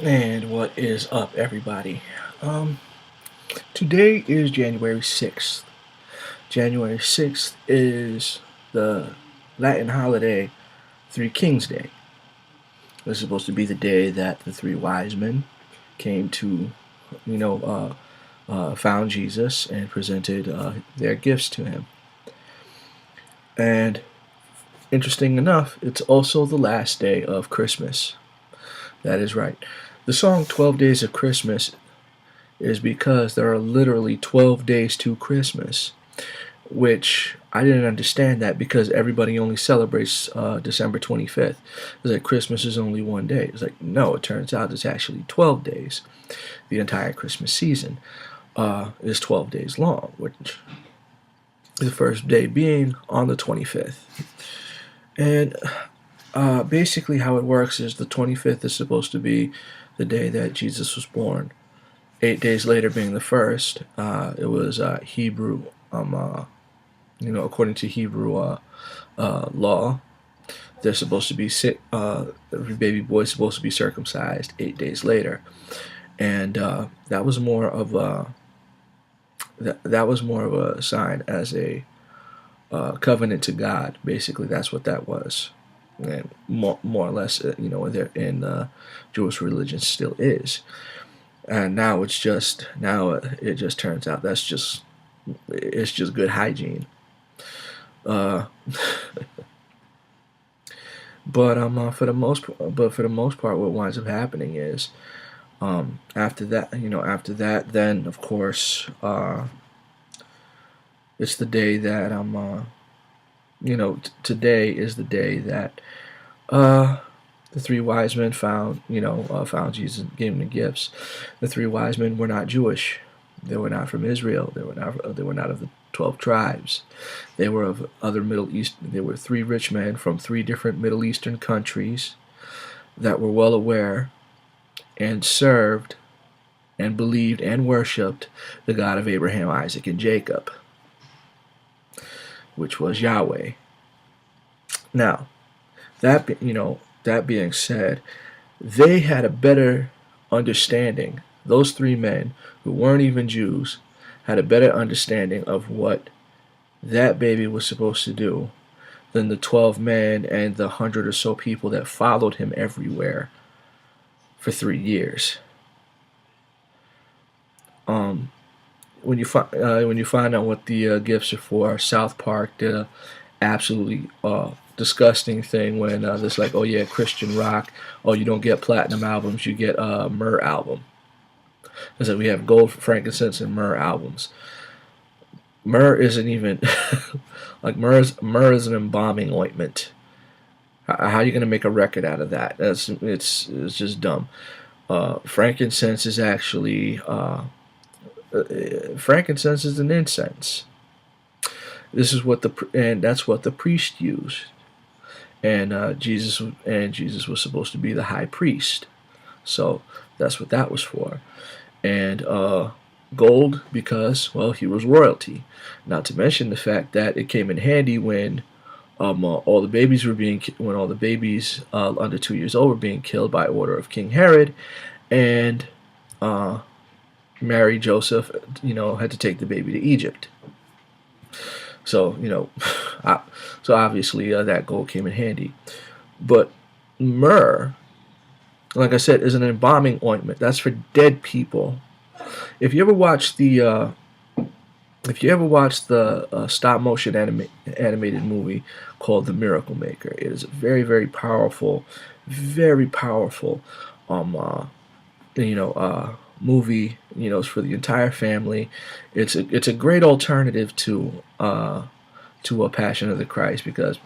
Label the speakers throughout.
Speaker 1: And what is up, everybody? Um, Today is January 6th. January 6th is the Latin holiday Three Kings Day. This is supposed to be the day that the three wise men came to, you know, found Jesus and presented their gifts to him. And interesting enough, it's also the last day of Christmas. That is right. The song 12 Days of Christmas is because there are literally 12 days to Christmas, which I didn't understand that because everybody only celebrates December 25th. It's like Christmas is only one day. It's like, no, it turns out it's actually 12 days. The entire Christmas season is 12 days long, which the first day being on the 25th. And basically, how it works is the 25th is supposed to be the day that Jesus was born. 8 days later, being the first, it was Hebrew. According to Hebrew law, they're supposed to be every baby boy is supposed to be circumcised 8 days later, and that was more of a sign as a covenant to God. Basically, that's what that was, and more or less, in Jewish religion still is. And now it just turns out it's just good hygiene. Uh, for the most part, what winds up happening is after that, then of course it's the day that today is the day that the three wise men found Jesus and gave him the gifts. The three wise men were not Jewish. They were not from Israel. They were not of the 12 tribes. They were of other Middle East. They were three rich men from three different Middle Eastern countries that were well aware and served and believed and worshipped the God of Abraham, Isaac, and Jacob, which was Yahweh. Now, that being said, they had a better understanding. Those three men who weren't even Jews had a better understanding of what that baby was supposed to do than the 12 men and the 100 or so people that followed him everywhere for 3 years. When you find out what the gifts are for, South Park did a absolutely disgusting thing when it's like, oh yeah, Christian rock. Oh, you don't get platinum albums, you get a myrrh album. It's like we have gold, frankincense, and myrrh albums. Myrrh isn't even like myrrh is an embalming ointment. How are you gonna make a record out of that? It's just dumb. Frankincense is actually frankincense is an incense. This is that's what the priest used, and Jesus was supposed to be the high priest, so that's what that was for. And gold because, well, he was royalty. Not to mention the fact that it came in handy when all the babies under 2 years old were being killed by order of King Herod, and Mary Joseph, had to take the baby to Egypt. So so obviously that gold came in handy. But myrrh, like I said, is an embalming ointment. That's for dead people. If you ever watch the stop motion animated movie called The Miracle Maker, it is a very, very powerful, um movie. It's for the entire family. It's a great alternative to a Passion of the Christ because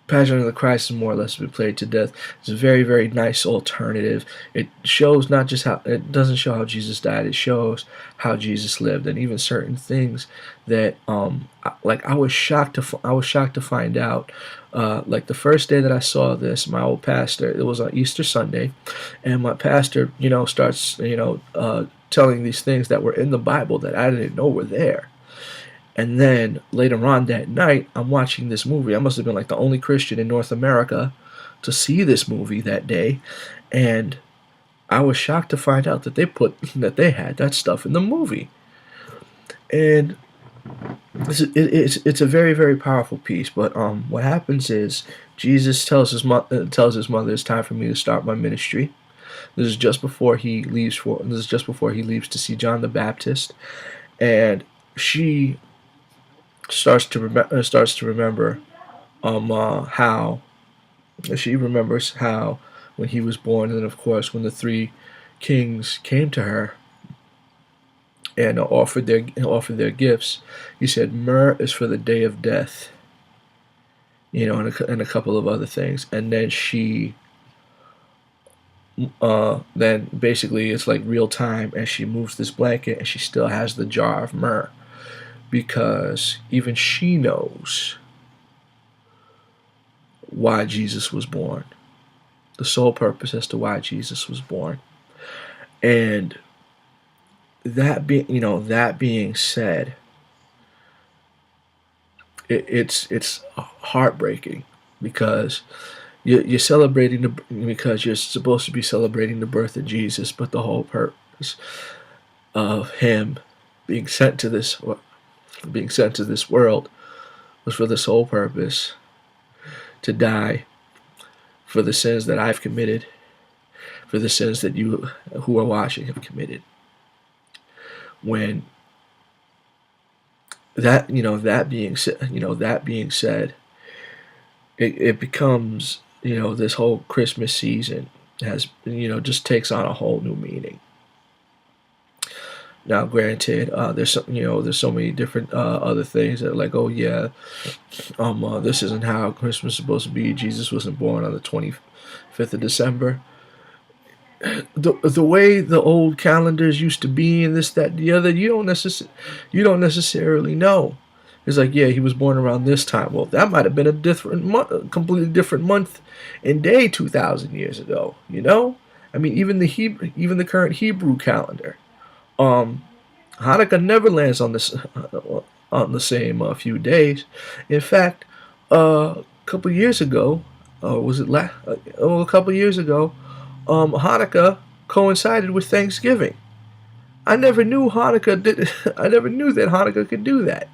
Speaker 1: Passion of the Christ is more or less been played to death. It's a very, very nice alternative. It shows not just how it doesn't show how Jesus died. It shows how Jesus lived, and even certain things that I was shocked to find out. Like the first day that I saw this, my old pastor. It was on Easter Sunday, and my pastor, starts telling these things that were in the Bible that I didn't know were there. And then later on that night, I'm watching this movie. I must have been like the only Christian in North America to see this movie that day, and I was shocked to find out that they had that stuff in the movie. And it's a very, very powerful piece. But what happens is Jesus tells his mother, it's time for me to start my ministry. This is just before he leaves to see John the Baptist, and she starts to remember how she remembers how when he was born, and then of course when the three kings came to her and offered their gifts. He said, "Myrrh is for the day of death," and a couple of other things. And then then basically it's like real time, and she moves this blanket, and she still has the jar of myrrh, because even she knows why Jesus was born, the sole purpose as to why Jesus was born. And that being said, it's heartbreaking, because you're celebrating because you're supposed to be celebrating the birth of Jesus, but the whole purpose of him being sent to this world was for the sole purpose to die for the sins that I've committed, for the sins that you who are watching have committed. When that being said, it becomes, this whole Christmas season has, just takes on a whole new meaning. Now, granted, there's so many different other things that are like, oh yeah, this isn't how Christmas is supposed to be. Jesus wasn't born on the 25th of December. The way the old calendars used to be, and this, that, the other, you don't necessarily know. It's like, yeah, he was born around this time. Well, that might have been a completely different month and day 2,000 years ago. I mean, even the current Hebrew calendar. Hanukkah never lands on the same few days. In fact, a couple years ago, a couple years ago, Hanukkah coincided with Thanksgiving. I never knew that Hanukkah could do that.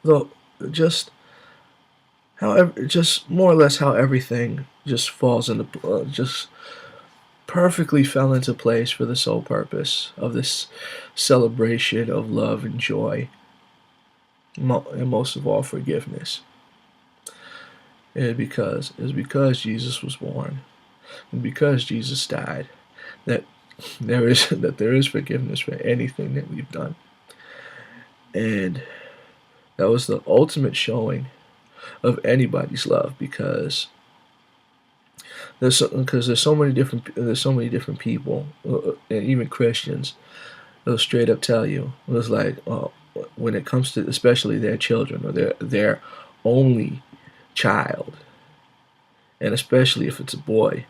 Speaker 1: Though, just more or less how everything just falls into just perfectly fell into place for the sole purpose of this celebration of love and joy, and most of all forgiveness. And because Jesus was born, and because Jesus died, that there is forgiveness for anything that we've done. And that was the ultimate showing of anybody's love, because there's so many different people, and even Christians, they'll straight up tell you, it's like, when it comes to especially their children or their only child, and especially if it's a boy,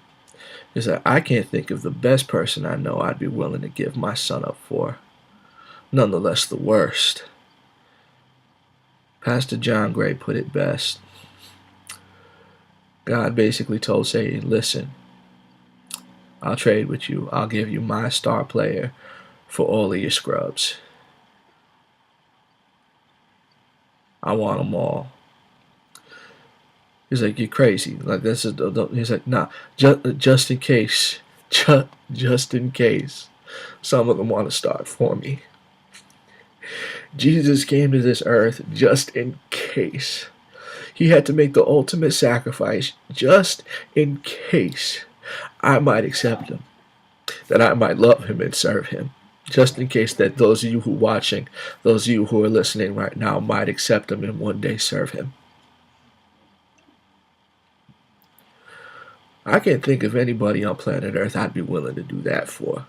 Speaker 1: is that I can't think of the best person I know I'd be willing to give my son up for, nonetheless the worst. Pastor John Gray put it best. God basically told Satan, listen, I'll trade with you. I'll give you my star player for all of your scrubs. I want them all. He's like, you're crazy. Like, he's like, nah, just in case, just in case some of them want to start for me. Jesus came to this earth just in case. He had to make the ultimate sacrifice just in case I might accept him, that I might love him and serve him. Just in case that those of you who are watching, those of you who are listening right now might accept him and one day serve him. I can't think of anybody on planet Earth I'd be willing to do that for.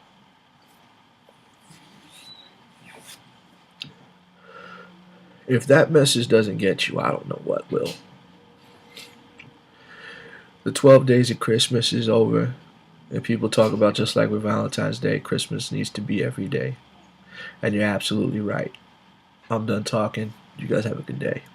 Speaker 1: If that message doesn't get you, I don't know what will. The 12 days of Christmas is over, and people talk about, just like with Valentine's Day, Christmas needs to be every day. And you're absolutely right. I'm done talking. You guys have a good day.